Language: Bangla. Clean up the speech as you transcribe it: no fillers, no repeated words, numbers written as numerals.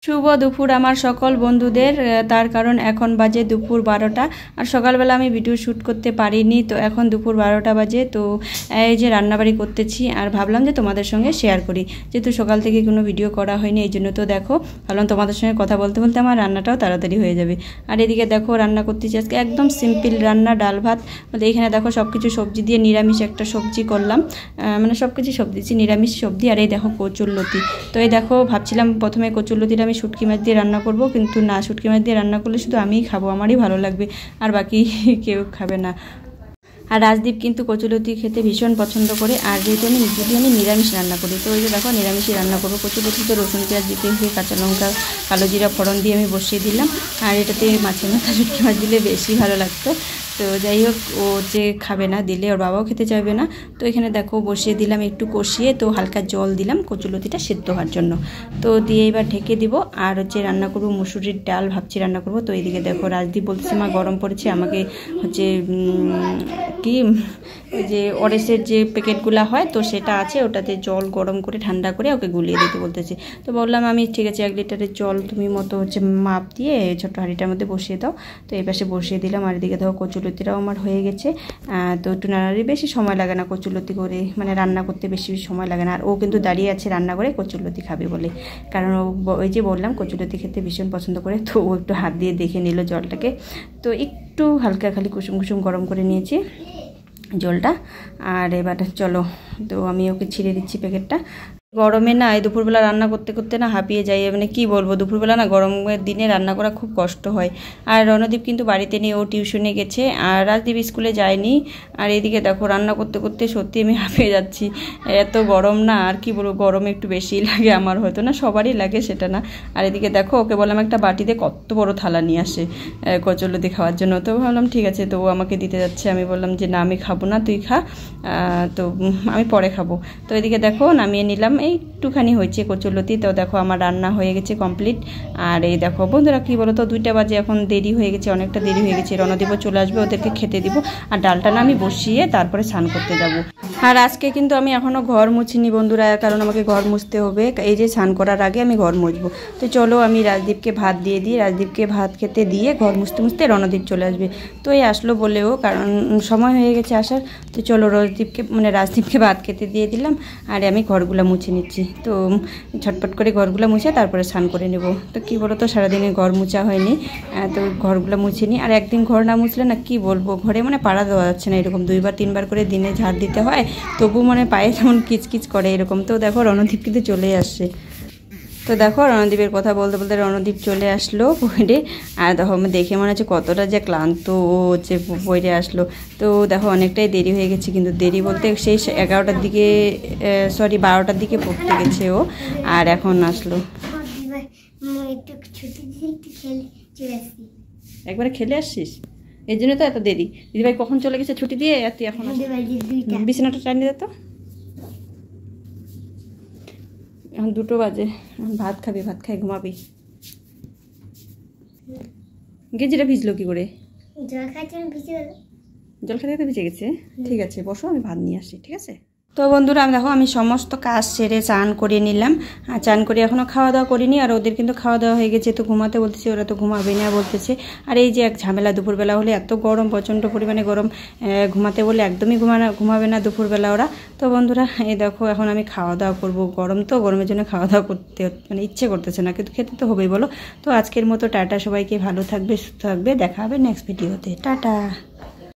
শুভ দুপুর আমার সকল বন্ধুদের। তার কারণ এখন বাজে দুপুর 12টা, আর সকালবেলা আমি ভিডিও শ্যুট করতে পারিনি, তো এখন দুপুর 12টা বাজে। তো এই যে রান্নাবাড়ি করতেছি, আর ভাবলাম যে তোমাদের সঙ্গে শেয়ার করি, যেহেতু সকাল থেকে কোনো ভিডিও করা হয়নি, এই জন্য তো দেখো ভাবলাম তোমাদের সঙ্গে কথা বলতে বলতে আমার রান্নাটাও তাড়াতাড়ি হয়ে যাবে। আর এদিকে দেখো রান্না করতেছি আজকে একদম সিম্পল রান্না, ডাল ভাত। বলতে এখানে দেখো সব কিছু সবজি দিয়ে নিরামিষ একটা সবজি করলাম, মানে সব কিছু সবজি দিচ্ছি, নিরামিষ সবজি। আর এই দেখো কচুরলতি। তো এই দেখো ভাবছিলাম প্রথমে কচুরলতিটা শুটকি মাছ দিয়ে রান্না করব, কিন্তু না, শুটকি মাছ দিয়ে রান্না করলে শুধু আমিই খাবো, আমারই ভালো লাগবে, আর বাকি কেউ খাবে না। আর রাজদীপ কিন্তু কচুরলতি খেতে ভীষণ পছন্দ করে, আর যেহেতু আমি নিরামিষ রান্না করি, তো ওই যে দেখো নিরামিষই রান্না করবো। কচুরলতিতে রসুন পেঁয়াজ দিতে হয়ে কাঁচা লঙ্কা কালো জিরা ফোড়ন দিয়ে আমি বসিয়ে দিলাম, আর এটাতে মাছের মাথা শুটকি মাছ দিলে বেশি ভালো লাগতো। তো যাই হোক, ও যে খাবে না, দিলে ওর বাবাও খেতে চাইবে না। তো এখানে দেখো বসিয়ে দিলাম একটু কষিয়ে, তো হালকা জল দিলাম কচুরলতিটা সেদ্ধ হওয়ার জন্য। তো দিয়ে এবার ঢেকে দিব, আর হচ্ছে রান্না করবো মুসুরির ডাল, ভাবছি রান্না করবো। তো এইদিকে দেখো রাজদীপ বলতেছে মা গরম পড়েছে, আমাকে হচ্ছে কি ওই যে অরেসের যে প্যাকেটগুলো হয়, তো সেটা আছে, ওটাতে জল গরম করে ঠান্ডা করে ওকে গুলিয়ে দিতে বলতেছে। তো বললাম আমি ঠিক আছে, 1 লিটারের জল তুমি মতো হচ্ছে মাপ দিয়ে ছোটো হাঁড়িটার মধ্যে বসিয়ে দাও। তো এই পাশে বসিয়ে দিলাম, আর এদিকে দেখো কচুরলতিটাও আমার হয়ে গেছে। তো একটু নাড়াড়ি, বেশি সময় লাগে না কচুরলতি করে, মানে রান্না করতে বেশি সময় লাগে না। আর ও কিন্তু দাঁড়িয়ে আছে রান্না করে কচুরলতি খাবে বলে, কারণ ওই যে বললাম কচুরলতি খেতে ভীষণ পছন্দ করে। তো ও একটু হাত দিয়ে দেখে নিল জলটাকে, তো একটু হালকা খালি কুসুম কুসুম গরম করে নিয়েছি জলটা। আর এবার চলো, তো আমি ওকে ছিঁড়ে দিচ্ছি প্যাকেটটা। গরমে না এই দুপুরবেলা রান্না করতে করতে না হাঁপিয়ে যাই, মানে কি বলবো, দুপুরবেলা না গরমের দিনে রান্না করা খুব কষ্ট হয়। আর রণদীপ কিন্তু বাড়িতে নেই, ও টিউশনে গেছে, আর রাজদীপ স্কুলে যায়নি। আর এদিকে দেখো রান্না করতে করতে সত্যি আমি হাঁপিয়ে যাচ্ছি, এত গরম না, আর কি বলবো, গরম একটু বেশি লাগে আমার, হয়তো না সবারই লাগে সেটা না। আর এদিকে দেখো ওকে বললাম একটা বাটিতে কত বড় থালা নিয়ে আসে কচুরলতি খাওয়ার জন্য, তো ভাবলাম ঠিক আছে, তো ও আমাকে দিতে যাচ্ছে। আমি বললাম যে না আমি খাবো না, তুই খা, তো আমি পরে খাবো। তো এদিকে দেখো নামিয়ে নিলাম, একটুখানি হয়েছে কচুরলতি। তো দেখো আমার রান্না হয়ে গেছে কমপ্লিট। আর এই দেখো বন্ধুরা কি বলো তো, 2টা বাজে, এখন দেরি হয়ে গেছে, অনেকটা দেরি হয়ে গেছে। রণদীপও চলে আসবে, ওদেরকে খেতে দিব, আর ডালটা না আমি বসিয়ে তারপরে স্নান করতে যাব। আর আজকে কিন্তু আমি এখনও ঘর মুছিনি বন্ধুরা, কারণ আমাকে ঘর মুছতে হবে, এই যে স্নান করার আগে আমি ঘর মুছবো। তো চলো আমি রাজদীপকে ভাত দিয়ে দিই, রাজদীপকে ভাত খেতে দিয়ে ঘর মুছতে মুছতে রণদীপ চলে আসবে। তো এই আসলো বলেও, কারণ সময় হয়ে গেছে আসার। তো চলো রাজদীপকে ভাত খেতে দিয়ে দিলাম, আর আমি ঘরগুলো মুছে নিচ্ছি। তো ঝটপট করে ঘরগুলো মুছে তারপরে স্নান করে নেব। তো কী বলো তো, সারাদিনে ঘর মুছা হয়নি, তো ঘরগুলো মুছে নিই। আর একদিন ঘর না মুছলে না কি বলবো, ঘরে মানে পাড়া দেওয়া যাচ্ছে না, এরকম 2বার 3বার করে দিনে ঝাড় দিতে হয়, তবু মানে পায়ে যেমন কিচকিচ করে এরকম। তো দেখো রণদীপ কিন্তু চলে আসছে। তো দেখো রণদীপের কথা বলতে বলতে রণদীপ চলে আসলো বইরে, আর দেখো দেখে মনে হচ্ছে কতটা যে ক্লান্ত ও হচ্ছে বইরে আসলো। তো দেখো অনেকটাই দেরি হয়ে গেছে, কিন্তু দেরি বলতে সেই 11টার দিকে, সরি 12টার দিকে পড়তে গেছে ও, আর এখন আসলো। একবারে খেলে আসছিস, এই জন্য তো এত দেরি। দিদিভাই কখন চলে গেছে ছুটি দিয়ে, আর তুই এখন বিছানাটা টানিয়ে দে তো। এখন 2টো বাজে, ভাত খাবি, ভাত খাই ঘুমাবি। গেঞ্জিটা ভিজলো কি করে? জল খাইতে ভিজে গেছে, ঠিক আছে বসো, আমি ভাত নিয়ে আসি, ঠিক আছে। তো বন্ধুরা দেখো আমি সমস্ত কাজ সেরে চান করে নিলাম, আর চান করে এখনও খাওয়া দাওয়া করিনি। আর ওদের কিন্তু খাওয়া দাওয়া হয়ে গেছে, তো ঘুমাতে বলতেছে, ওরা তো ঘুমাবে না বলতেছে। আর এই যে এক ঝামেলা, দুপুরবেলা হলে এত গরম, প্রচণ্ড পরিমাণে গরম, ঘুমাতে বলে একদমই ঘুমাবে না দুপুরবেলা ওরা। তো বন্ধুরা এই দেখো এখন আমি খাওয়া দাওয়া করবো, গরম তো, গরমের জন্য খাওয়া দাওয়া করতে মানে ইচ্ছে করতেছে না, কিন্তু খেতে তো হবেই বলো। তো আজকের মতো টাটা, সবাইকে ভালো থাকবে, সুস্থ থাকবে, দেখা হবে নেক্সট ভিডিওতে, টাটা।